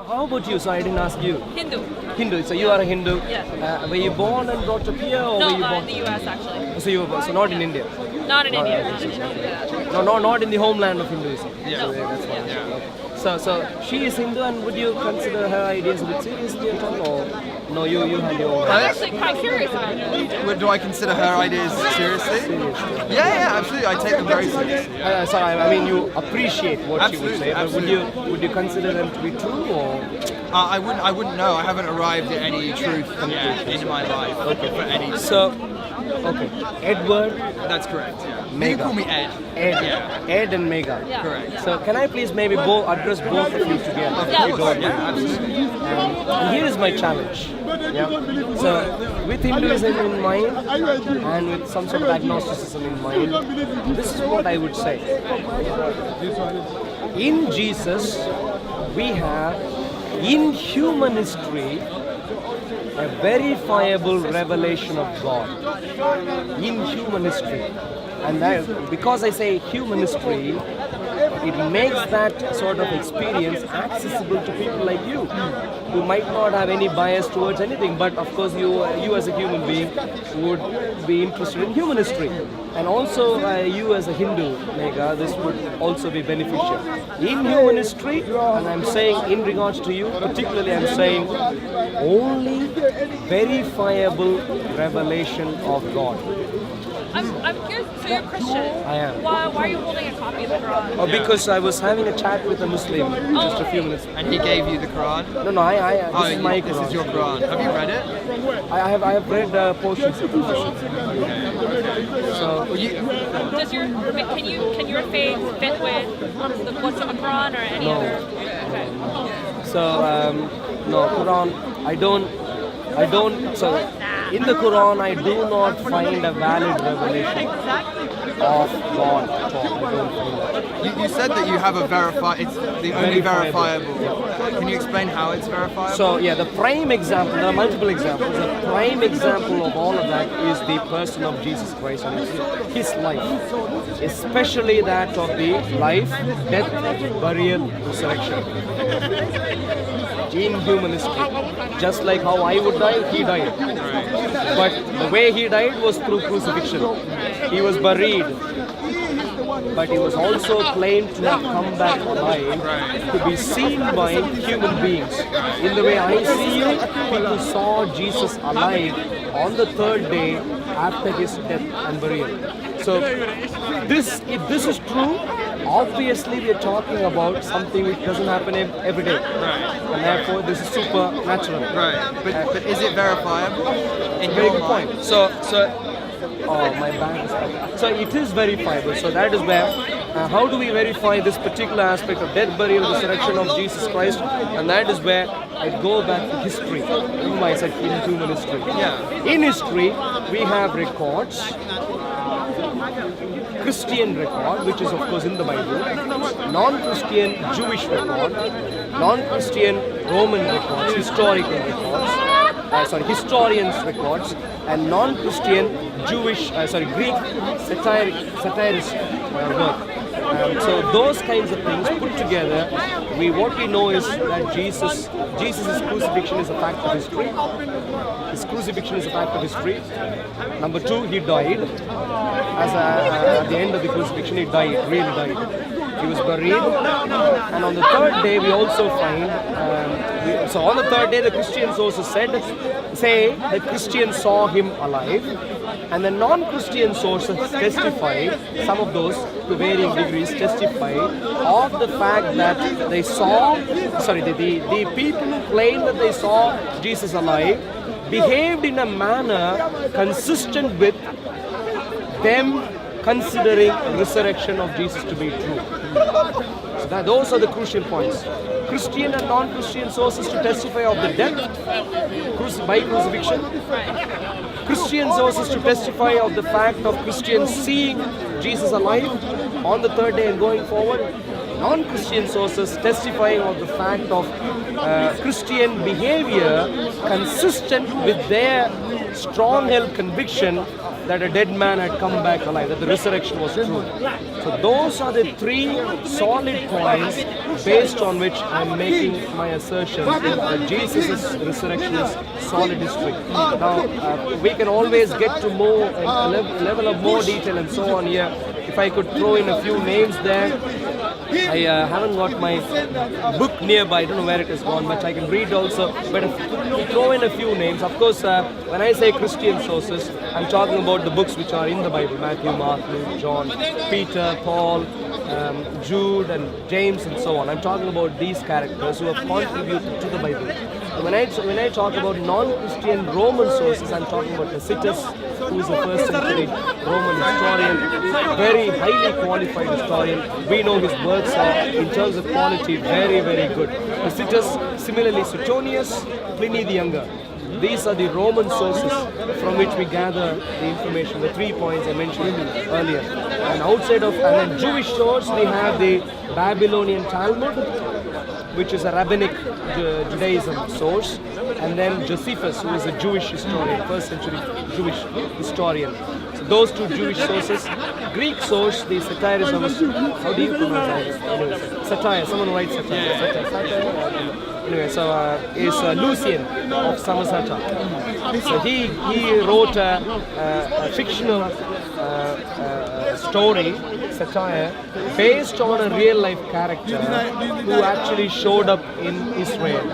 How about you? So I didn't ask you. Hindu. Hindu. So you are a Hindu. Yeah. Were you born and brought up here, or No, were you born? in the U.S. actually. So you were not in India. Not in India. Not in India. No, not in the homeland of Hinduism. Yeah. So, that's fine. So she is Hindu, and would you consider her ideas a bit seriously at all, or no? You have your own. I'm actually quite curious about it. Do I consider her ideas seriously? Yeah, absolutely. I take them very seriously. Sorry, I mean you appreciate what she would say, but Absolutely. would you consider them to be true, or? I wouldn't know. I haven't arrived at any truth yet in my life for any. So, okay, Edward. That's correct. Yeah. You Mega. can call me Ed. Ed, Yeah. Ed and Mega. Yeah. Correct. So can I please maybe address both of you together? Yeah. If you don't mind? Yeah, absolutely. And here is my challenge. Yeah. So with Hinduism in mind and with some sort of agnosticism in mind, this is what I would say. In Jesus, we have in human history a verifiable revelation of God. In human history. And that, because I say human history, it makes that sort of experience accessible to people like you, who might not have any bias towards anything, but of course you as a human being would be interested in human history. And also you as a Hindu, Megha, this would also be beneficial. In human history, and I'm saying in regards to you, particularly I'm saying only verifiable revelation of God. I'm curious. So you're Christian. I am. Why are you holding a copy of the Quran? Oh, because I was having a chat with a Muslim just a few minutes. And he gave you the Quran? No, this is my Quran. This is your Quran. Have you read it? I have read portions of it. So Can your faith fit with what's in the Quran or any No. other? Okay. so no, Quran. I don't. So in the Quran, I do not find a valid revelation of God at all. I don't find that. You said that you have a it's the only verifiable. Can you explain how it's verifiable? So yeah, the prime example, there are multiple examples. The prime example of all of that is the person of Jesus Christ and his life, especially that of the life, death, burial, resurrection in human history. Just like how I would die, he died. But the way he died was through crucifixion. He was buried. But he was also claimed to have come back alive to be seen by human beings. In the way I see you, people saw Jesus alive on the third day after his death and burial. So if this is true, obviously we are talking about something which doesn't happen every day. And therefore this is supernatural. Right. But is it verifiable? Very good point. So oh, my bag is. So it is verifiable. So that is where. How do we verify this particular aspect of death, burial, resurrection of Jesus Christ? And that is where I go back to history. Whom I said in human history. Yeah. In history, we have records. Christian record, which is of course in the Bible, non-Christian Jewish record, non-Christian Roman records, historical records, historians records, and non-Christian Jewish, Greek satirist work. So those kinds of things put together, what we know is that Jesus' crucifixion is a fact of history. His crucifixion is a fact of history. Number two, he died. At the end of the crucifixion, he died, really died. He was buried, and on the third day we also find. So on the third day, the Christian sources say the Christians saw him alive, and the non-Christian sources testify. Some of those, to varying degrees, testify of the fact that they saw. The people who claim that they saw Jesus alive behaved in a manner consistent with them considering resurrection of Jesus to be true. So those are the crucial points. Christian and non-Christian sources to testify of the death by crucifixion. Christian sources to testify of the fact of Christians seeing Jesus alive on the third day and going forward. non-Christian sources testifying of the fact of Christian behavior consistent with their strong-held conviction that a dead man had come back alive, that the resurrection was true. So those are the three solid points based on which I'm making my assertion that Jesus' resurrection is solid history. Now, we can always get to more a level of more detail and so on here. If I could throw in a few names there. I haven't got my book nearby, I don't know where it has gone, but I can read also. But to throw in a few names, of course, when I say Christian sources, I'm talking about the books which are in the Bible: Matthew, Mark, Luke, John, Peter, Paul, Jude, and James, and so on. I'm talking about these characters who have contributed to the Bible. When I talk about non-Christian Roman sources, I'm talking about Tacitus, who is a first century Roman historian, very highly qualified historian. We know his works are, in terms of quality, very, very good. Tacitus, similarly Suetonius, Pliny the Younger. These are the Roman sources from which we gather the information, the 3 points I mentioned earlier. And outside of, and then Jewish source, we have the Babylonian Talmud, which is a rabbinic Judaism source, and then Josephus, who is a Jewish historian, first century Jewish historian. So those two Jewish sources. Greek source, the satirism, how do you pronounce it? Anyway, satire, someone writes satire. Satire. Anyway, so is Lucian of Samosata. So he wrote a fictional story, satire, based on a real life character who actually showed up in Israel.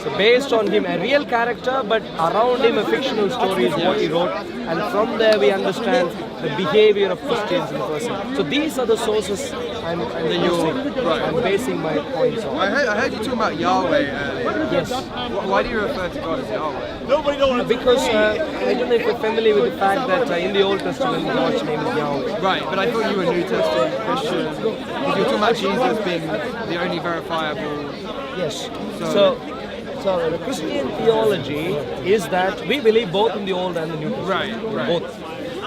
So based on him, a real character, but around him a fictional story is what he wrote, and from there we understand the behavior of Christians in the person. So these are the sources I'm using. Right. I'm basing my points on. I heard you talking about Yahweh earlier. Yes. Why do you refer to God as Yahweh? Because I don't know if you're familiar with the fact that in the Old Testament God's name is Yahweh. Right, but I thought you were New Testament Christian. If you're talking about Jesus being the only verifiable. Yes. So the Christian theology is that we believe both in the Old and the New Testament. Right. Both.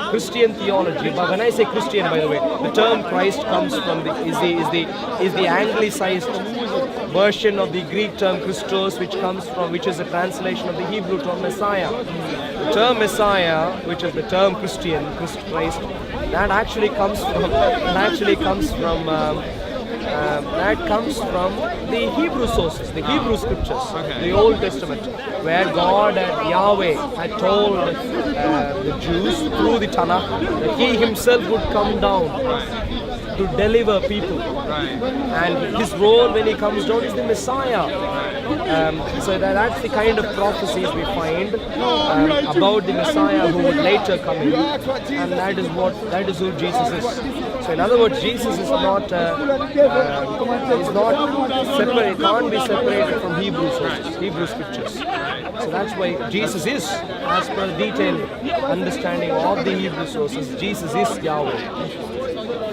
Christian theology, but when I say Christian, by the way, the term Christ comes from is the anglicized version of the Greek term Christos, which is a translation of the Hebrew term Messiah. The term Messiah, which is the term Christian, Christ, that actually comes from the Hebrew sources, the Hebrew scriptures, the Old Testament, where God and Yahweh had told the Jews through the Tanakh that He Himself would come down to deliver people. And His role when He comes down is the Messiah. So that's the kind of prophecies we find about the Messiah who would later come in, and that is who Jesus is. So in other words, Jesus is not separate, can't be separated from Hebrew sources, Hebrew scriptures. So that's why Jesus is, as per detailed understanding of the Hebrew sources, Jesus is Yahweh.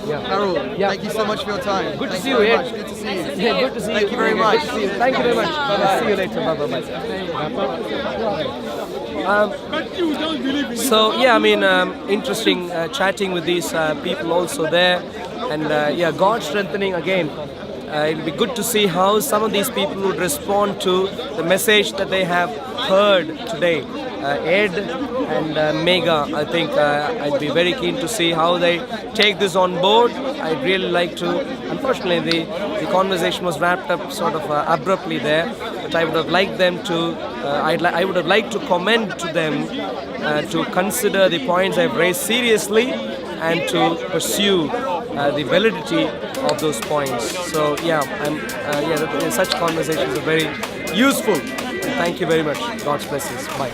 Yeah. Arul, thank you so much for your time. Good to see you, Ed. Good to see you. Yeah, good to see you. Thank you very much. Good to see you. Thank you very much. See you later. Bye-bye. So yeah, I mean, interesting chatting with these people also there, and God strengthening again. It'll be good to see how some of these people would respond to the message that they have heard today. Ed and Mega, I think I'd be very keen to see how they take this on board. I'd really like to. Unfortunately, the conversation was wrapped up sort of abruptly there, but I would have liked them to. I would have liked to commend to them to consider the points I've raised seriously and to pursue the validity of those points. So such conversations are very useful. Thank you very much. God's blessings. Bye.